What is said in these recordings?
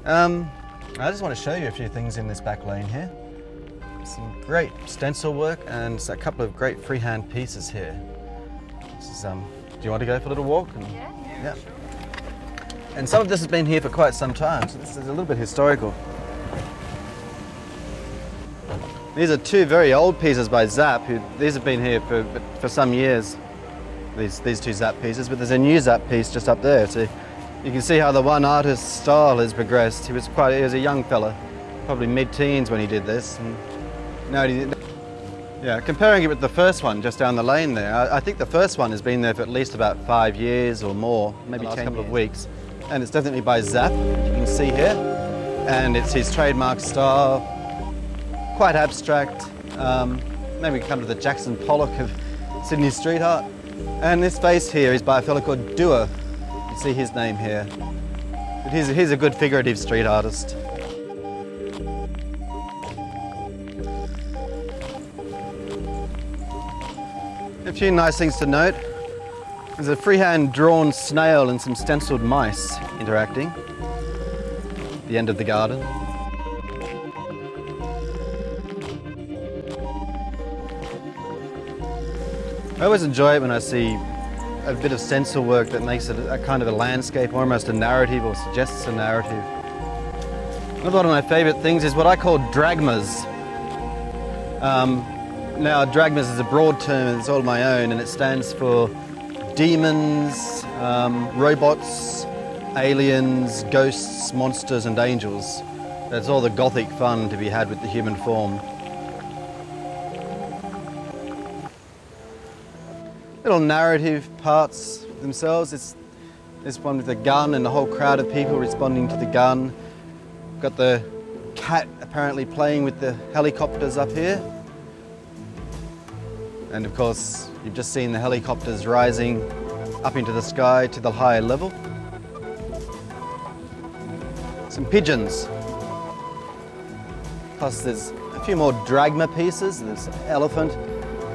I just want to show you a few things in this back lane here. Some great stencil work and a couple of great freehand pieces here. This is, do you want to go for a little walk? Yeah. Sure. And some of this has been here for quite some time, so this is a little bit historical. These are two very old pieces by Zapp. These have been here for some years, these two Zapp pieces, but there's a new Zapp piece just up there. So you can see how the one artist's style has progressed. He was a young fella, probably mid-teens when he did this. And now yeah, comparing it with the first one just down the lane there, I think the first one has been there for at least about 5 years or more, maybe 10 couple of weeks. And it's definitely by Zapp, you can see here. And it's his trademark style. Quite abstract, maybe come to the Jackson Pollock of Sydney street art. And this face here is by a fellow called Dewar. You can see his name here. But he's a good figurative street artist. A few nice things to note. There's a freehand drawn snail and some stenciled mice interacting at the end of the garden. I always enjoy it when I see a bit of stencil work that makes it a kind of a landscape, almost a narrative, or suggests a narrative. Another one of my favourite things is what I call dragmas. Now, dragmas is a broad term and it's all my own, and it stands for demons, robots, aliens, ghosts, monsters and angels. That's all the gothic fun to be had with the human form. Little narrative parts themselves. It's this one with the gun and the whole crowd of people responding to the gun. Got the cat apparently playing with the helicopters up here. And of course, you've just seen the helicopters rising up into the sky to the higher level. Some pigeons. Plus there's a few more dragma pieces. There's an elephant.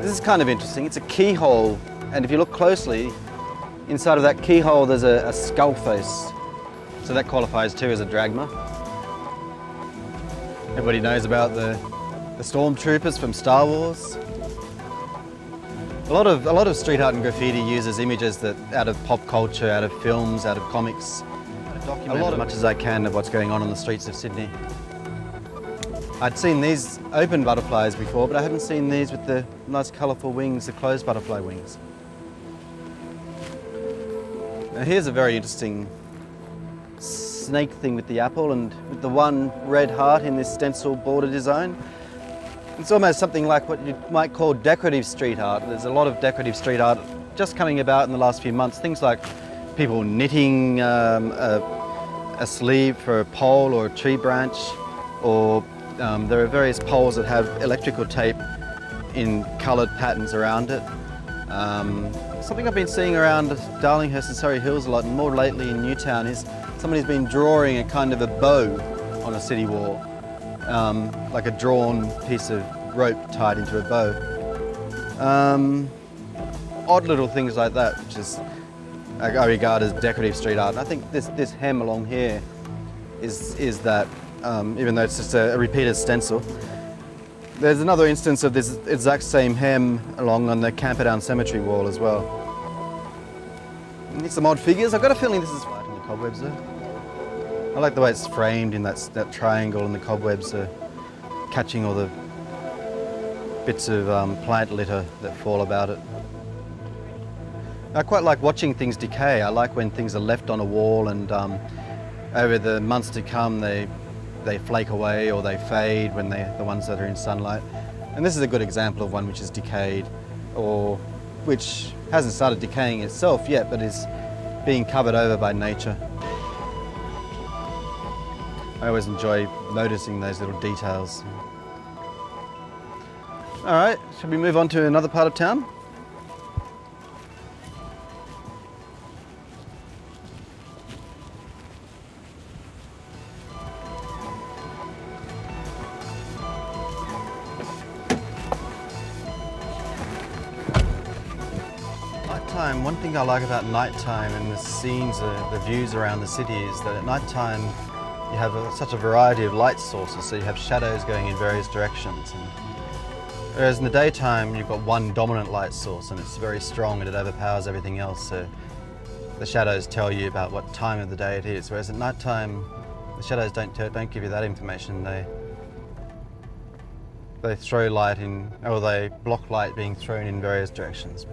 This is kind of interesting. It's a keyhole. And if you look closely, inside of that keyhole there's a skull face. So that qualifies too as a dragma. Everybody knows about the stormtroopers from Star Wars. A lot of street art and graffiti uses images that out of pop culture, out of films, out of comics. I document as much as I can of what's going on the streets of Sydney. I'd seen these open butterflies before, but I haven't seen these with the nice colourful wings, the closed butterfly wings. Now here's a very interesting snake thing with the apple and with the one red heart in this stencil border design. It's almost something like what you might call decorative street art. There's a lot of decorative street art just coming about in the last few months. Things like people knitting a sleeve for a pole or a tree branch, or there are various poles that have electrical tape in coloured patterns around it. Something I've been seeing around Darlinghurst and Surrey Hills a lot, and more lately in Newtown, is somebody's been drawing a kind of a bow on a city wall, like a drawn piece of rope tied into a bow. Odd little things like that, which is I regard as decorative street art. And I think this hem along here is that. Even though it's just a repeated stencil. There's another instance of this exact same hem along on the Camperdown Cemetery wall as well. And some odd figures. I've got a feeling this is right in the cobwebs there. I like the way it's framed in that triangle, and the cobwebs are catching all the bits of plant litter that fall about it. I quite like watching things decay. I like when things are left on a wall and over the months to come they flake away or they fade when they're the ones that are in sunlight. And this is a good example of one which is decayed, or which hasn't started decaying itself yet, but is being covered over by nature. I always enjoy noticing those little details. All right, shall we move on to another part of town? One thing I like about nighttime and the scenes, the views around the city, is that at nighttime you have such a variety of light sources, so you have shadows going in various directions. Whereas in the daytime, you've got one dominant light source and it's very strong and it overpowers everything else. So the shadows tell you about what time of the day it is. Whereas at nighttime, the shadows don't give you that information. They throw light in, or they block light being thrown in various directions.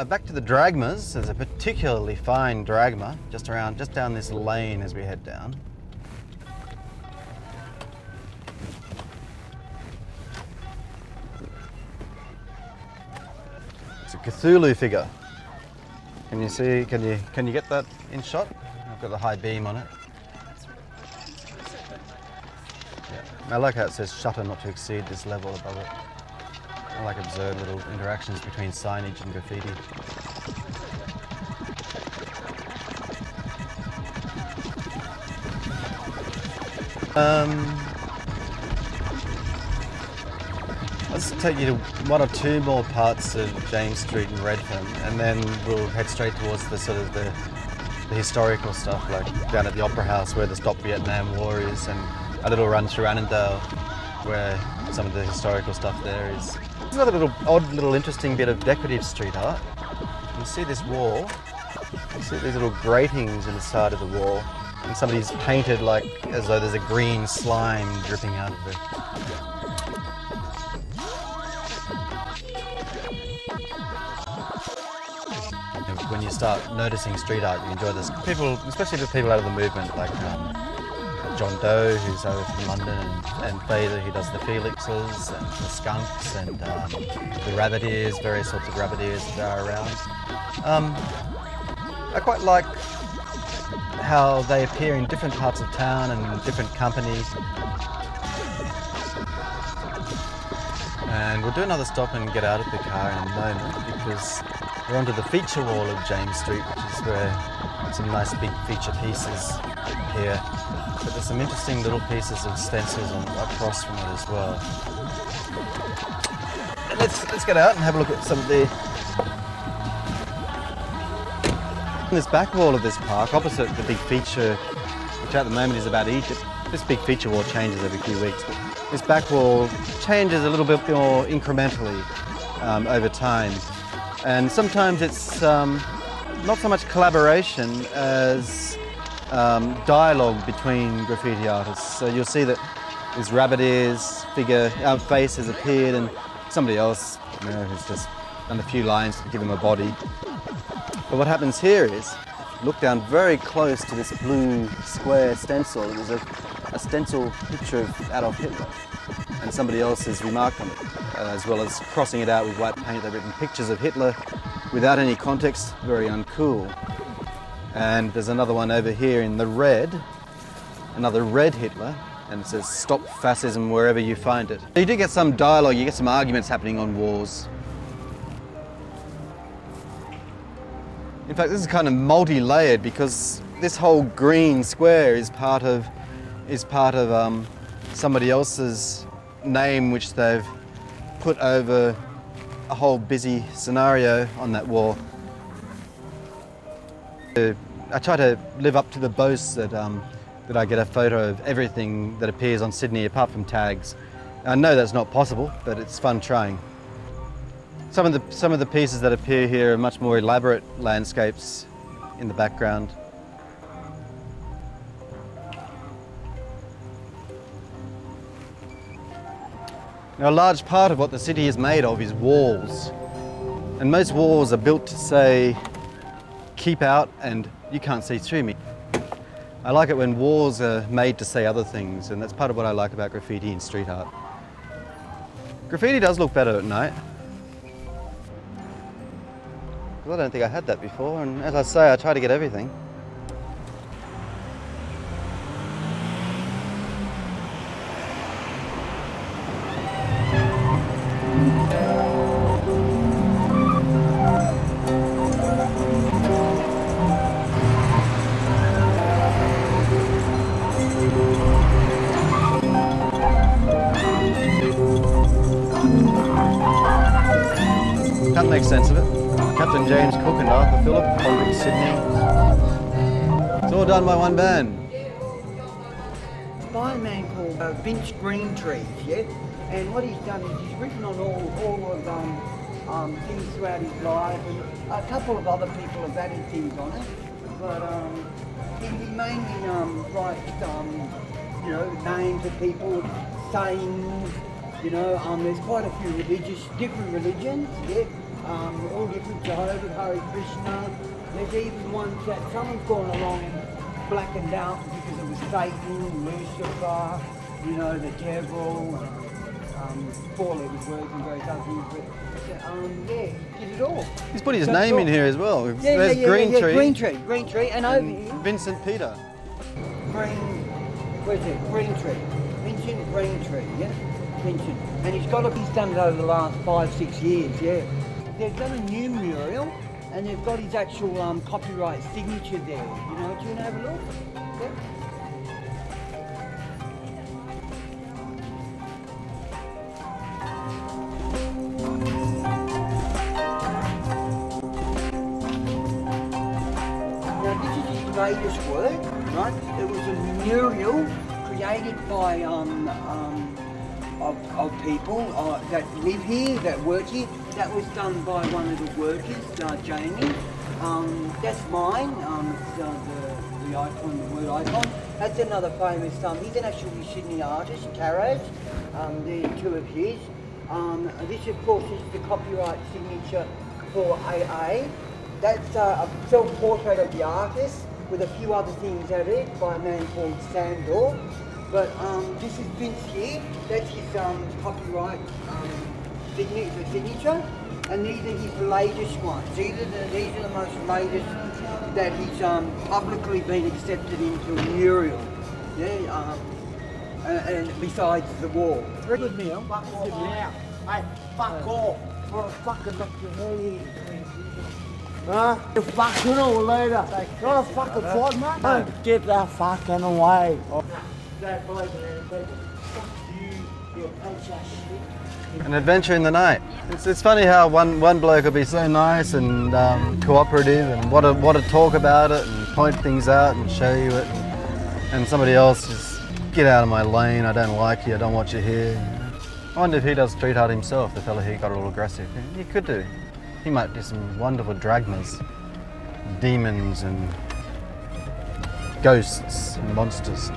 Back to the dragmas. There's a particularly fine dragma just down this lane as we head down. It's a Cthulhu figure. Can you see? Can you get that in shot? I've got the high beam on it. Yeah. I like how it says shutter not to exceed this level above it. I like observe little interactions between signage and graffiti. Let's take you to one or two more parts of James Street in Redfern, and then we'll head straight towards the sort of the historical stuff, like down at the Opera House where the Stop Vietnam War is, and a little run through Annandale where some of the historical stuff there is. There's another odd little interesting bit of decorative street art. You see this wall, you see these little gratings in the side of the wall, and somebody's painted like as though there's a green slime dripping out of it. When you start noticing street art, you enjoy this. People, especially the people out of the movement, like John Doe, who's over from London, and Fader, who does the Felixes, and the Skunks, and the rabbit ears, various sorts of rabbit ears that are around. I quite like how they appear in different parts of town and in different companies. And we'll do another stop and get out of the car in a moment, because we're onto the feature wall of James Street, which is where some nice big feature pieces appear. But there's some interesting little pieces of stencils across from it as well. Let's get out and have a look at some of this back wall of this park, opposite the big feature, which at the moment is about Egypt. This big feature wall changes every few weeks, but this back wall changes a little bit more incrementally over time. And sometimes it's not so much collaboration as dialogue between graffiti artists. So you'll see that this rabbit ears figure, face has appeared, and somebody else, has just done a few lines to give him a body. But what happens here is, if you look down very close to this blue square stencil, there's a stencil picture of Adolf Hitler, and somebody else has remarked on it, as well as crossing it out with white paint. They've written pictures of Hitler without any context, very uncool. And there's another one over here in the red, another red Hitler, and it says "Stop fascism wherever you find it." You do get some dialogue, you get some arguments happening on walls. In fact, this is kind of multi-layered, because this whole green square is part of somebody else's name, which they've put over a whole busy scenario on that wall. I try to live up to the boast that I get a photo of everything that appears on Sydney apart from tags. I know that's not possible, but it's fun trying. Some of the pieces that appear here are much more elaborate landscapes in the background. Now, a large part of what the city is made of is walls. And most walls are built to say, keep out and you can't see through me. I like it when walls are made to say other things, and that's part of what I like about graffiti and street art. Graffiti does look better at night. I don't think I had that before, and as I say, I try to get everything. Can't make sense of it. Captain James Cook and Arthur Phillip, convict Sydney. It's all done by one band. called Vince Greentree, yeah? And what he's done is he's written on all of things throughout his life, and a couple of other people have added things on it. But he mainly writes, you know, names of people, sayings, you know, there's quite a few different religions, yeah? All different, Jehovah, Hare Krishna. There's even ones that someone's gone along and blackened out because it was Satan, Lucifer, you know, the devil, four-legged words and various other things, but yeah, he did it all. He's put his name in here as well. Yeah, There's Greentree, and over and here, Vincent Peter. Where's it? Greentree. Vincent Greentree, yeah? Vincent. And he's done it over the last 5-6 years, yeah. They've done a new mural, and they've got his actual copyright signature there. You know, do you want to have a look? Yeah? Now this is his latest work, right? It was a mural created by of people that live here, that work here. That was done by one of the workers, Jamie. That's mine. It's the icon, the word icon. That's another famous. He's an actually Sydney artist, Carrot. They're two of his. This, of course, is the copyright signature for AA. That's a self-portrait of the artist with a few other things at it by a man called Sandor. But this is Vince here. That's his copyright signature. And these are his latest ones. These are the most latest that he's publicly been accepted into a mural. Yeah, and besides the wall. Very good meal. Fuck off now. Hey, fuck off. For a fucking knock your head in. Huh? You fucking all later. You want a fucking fight, mate? No, get that fucking away. Don't believe in anything. Fuck you, you piece of shit. An adventure in the night. It's funny how one bloke will be so nice and cooperative and want to talk about it and point things out and show you it, and somebody else just get out of my lane. I don't like you. I don't want you here. I wonder if he does street art himself. The fella here got all aggressive. He could do. He might do some wonderful dragmas, demons and ghosts and monsters.